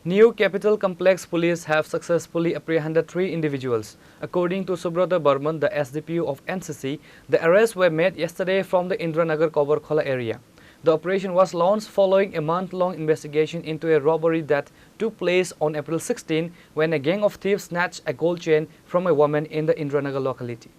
New Capital Complex police have successfully apprehended 3 individuals. According to Subrata Burman, the SDPU of NCC, the arrests were made yesterday from the Indranagar Kobarkhola area. The operation was launched following a month-long investigation into a robbery that took place on April 16 when a gang of thieves snatched a gold chain from a woman in the Indranagar locality.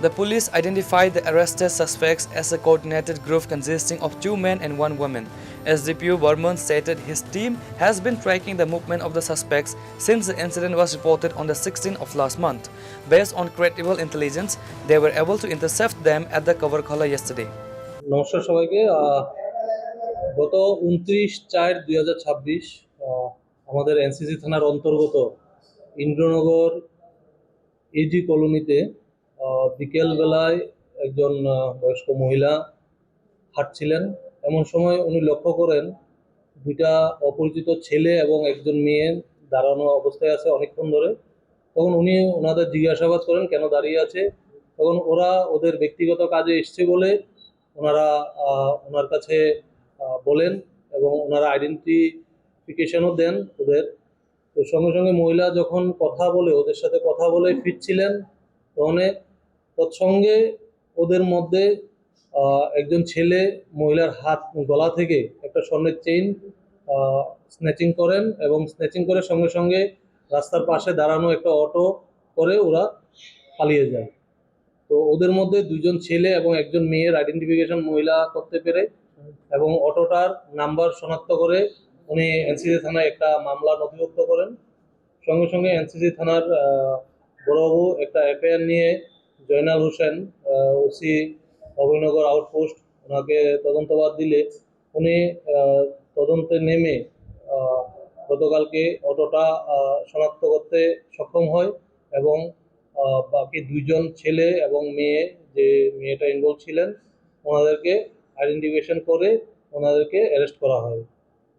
The police identified the arrested suspects as a coordinated group consisting of 2 men and 1 woman. SDPU Burman stated his team has been tracking the movement of the suspects since the incident was reported on the 16th of last month. Based on credible intelligence, they were able to intercept them at the Kobarkhola yesterday. নমস্কার সবাইকে। গত 29/4/2026 আমাদের NCC থানার অন্তর্গত Indranagar AG কলোনিতে বিকেলবেলায় একজন বয়স্ক মহিলা হাঁটছিলেন। এমন সময় উনি লক্ষ্য করেন 2টা অপরিচিত ছেলে এবং একজন মেয়ে দাঁড়ানো অবস্থায় আছে অনেকক্ষণ ধরে। তখন উনি ওনাদের জিজ্ঞাসাবাদ করেন কেন দাঁড়িয়ে আছে। তখন ওরা ওদের ব্যক্তিগত কাজে এসছে বলে ওনারা ওনার কাছে বলেন এবং ওনারা আইডেন্টিফিকেশনও দেন ওদের। তো সঙ্গে সঙ্গে মহিলা যখন কথা বলে ওদের সাথে কথা বলে ফিরছিলেন তখন তৎসঙ্গে ওদের মধ্যে একজন ছেলে মহিলার হাত গলা থেকে একটা স্বর্ণের চেইন স্ন্যাচিং করেন এবং স্ন্যাচিং করে সঙ্গে সঙ্গে রাস্তার পাশে দাঁড়ানো একটা অটো করে ওরা পালিয়ে যায়। তো ওদের মধ্যে 2জন ছেলে এবং একজন মেয়ের আইডেন্টিফিকেশন মহিলা করতে পেরে এবং অটোটার নাম্বার শনাক্ত করে উনি এনসিসি থানায় একটা মামলা নথিভুক্ত করেন। সঙ্গে সঙ্গে এনসিসি থানার বড়বাবু একটা এফআইআর নিয়ে জয়নাল হোসেন ওসি অভয়নগর আউটপোস্ট ওনাকে তদন্তভার দিলে উনি তদন্তে নেমে গতকালকে অটোটা শনাক্ত করতে সক্ষম হয় এবং বাকি 2জন ছেলে এবং মেয়ে যে মেয়েটা ইনভলভ ছিলেন ওনাদেরকে আইডেন্টিফিকেশন করে ওনাদেরকে অ্যারেস্ট করা হয়।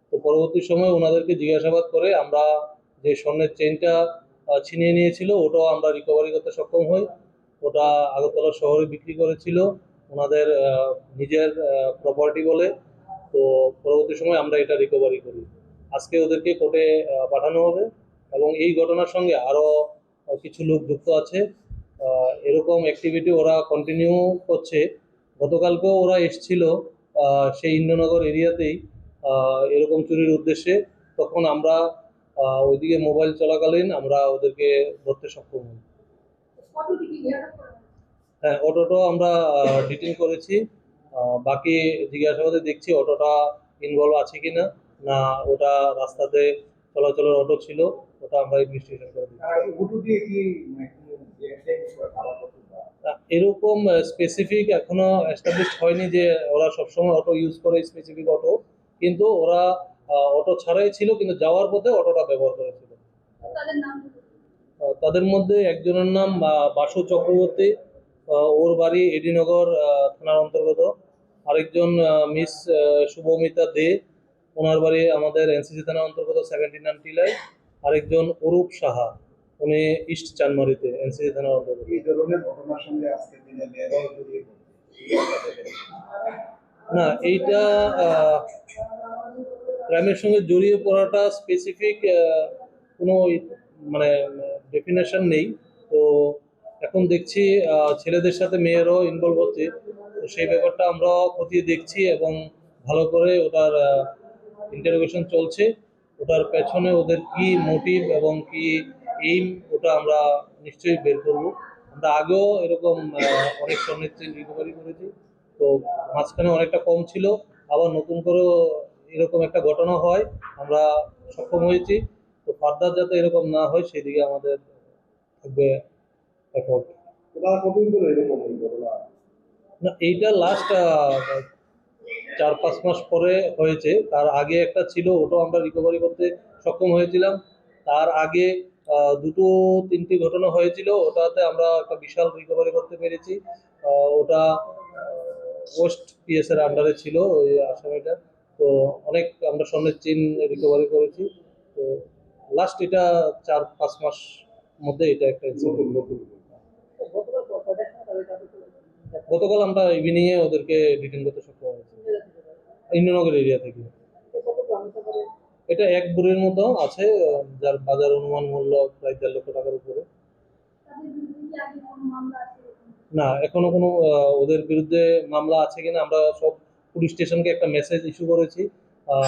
তো পরবর্তী সময় ওনাদেরকে জিজ্ঞাসাবাদ করে আমরা যে স্বর্ণের চেইনটা ছিনিয়ে নিয়েছিল ওটাও আমরা রিকভারি করতে সক্ষম হই। ওটা আগরতলা শহরে বিক্রি করেছিল ওনাদের নিজের প্রপার্টি বলে। তো পরবর্তী সময় আমরা এটা রিকভারি করি। আজকে ওদেরকে কোর্টে পাঠানো হবে এবং এই ঘটনার সঙ্গে আরও কিছু লোক যুক্ত আছে। এরকম অ্যাক্টিভিটি ওরা কন্টিনিউ করছে। গতকালকেও ওরা এসছিল সেই ইন্দ্রনগর এরিয়াতেই এরকম চুরির উদ্দেশ্যে। তখন আমরা ওইদিকে মোবাইল চলাকালীন আমরা ওদেরকে ধরতে সক্ষম হই। হ্যাঁ, অটোটাও আমরা ডিটেইন করেছি। বাকি জিজ্ঞাসাবাদে দেখছি অটোটা ইনভলভ আছে কিনা না ওটা রাস্তাতে চলাচলের অটো ছিল ওটা আমরা ইনভেস্টিগেশন করে দিচ্ছি। এরকম স্পেসিফিক এখনো এস্টাবলিশ হয়নি যে ওরা সবসময় অটো ইউজ করে স্পেসিফিক অটো, কিন্তু ওরা অটো ছাড়াই ছিল কিন্তু যাওয়ার পথে অটোটা ব্যবহার করেছিল। তাদের মধ্যে একজনের নাম বাসু চক্রবর্তী, ওর বাড়ি এডিনগর থানার অন্তর্গত। আরেকজন মিস শুভমিতা দে, ওনার বাড়ি আমাদের এনসিসি থানার অন্তর্গত 79 টিলায়। আরেকজন অরূপ সাহা, উনি ইস্ট চানমারিতে এনসিসি থানার অন্তর্গত। এই ধরনের ঘটনার সঙ্গে আজকের দিনে না, এইটা ক্রাইমের সঙ্গে জড়িয়ে পড়াটা স্পেসিফিক কোনো মানে ডেফিনেশন নেই। তো এখন দেখছি ছেলেদের সাথে মেয়েরাও ইনভলভ হচ্ছে। তো সেই ব্যাপারটা আমরা খতিয়ে দেখছি এবং ভালো করে ওটার ইন্টারোগেশন চলছে। ওটার পেছনে ওদের কি মোটিভ এবং কি এইম ওটা আমরা নিশ্চয়ই বের করব। আমরা আগেও এরকম অনেক স্বর্ণের চেইন রিকভারি করেছি। তো মাঝখানে অনেকটা কম ছিল, আবার নতুন করেও এরকম একটা ঘটনা হয় আমরা সক্ষম হয়েছি। তো ফার্দার যাতে এরকম না হয় সেদিকে আমাদের থাকবে এফোর্ট। না, এইটা লাস্ট 4-5 মাস পরে হয়েছে। তার আগে একটা ছিল, ওটাও আমরা রিকভারি করতে সক্ষম হয়েছিলাম। তার আগে দুটো তিনটি ঘটনা হয়েছিল, ওটাতে আমরা একটা বিশাল রিকভারি করতে পেরেছি। ওটা ওয়েস্ট পিএস এর আন্ডারে ছিল ওই আসামিটা। তো অনেক আমরা স্বর্ণের চেন রিকভারি করেছি। তো লাস্ট এটা 4-5 মাস মধ্যে এটা একটা ইনসিডেন্ট। গতকাল আমরা ইভিনিং এ ওদেরকে ডিটেইন করতে সক্ষম হয়েছি ইন্দ্রনগর এরিয়া থেকে। এটা এক বুড়ির মতো আছে, যার বাজার অনুমান মূল্য প্রায় 1.5 লক্ষ টাকার উপরে। না, এখনো কোনো ওদের বিরুদ্ধে মামলা আছে কিনা, আমরা সব পুলিশ স্টেশনকে একটা মেসেজ ইস্যু করেছি।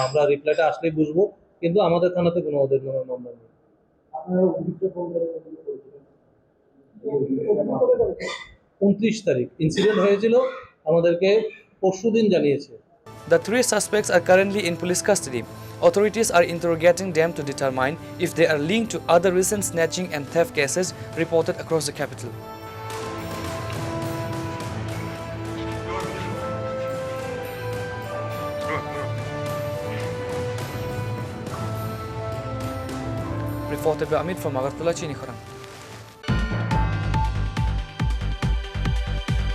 আমরা রিপ্লাইটা আসলেই বুঝবো, কিন্তু আমাদের থানাতে কোনো ওদের নামে মামলা নেই। 29 তারিখ ইনসিডেন্ট হয়েছিল, আমাদেরকে পরশুদিন জানিয়েছে। The three suspects are currently in police custody. Authorities are interrogating them to determine if they are linked to other recent snatching and theft cases reported across the capital. Reported by Amit from Agartala, Chini Khorang.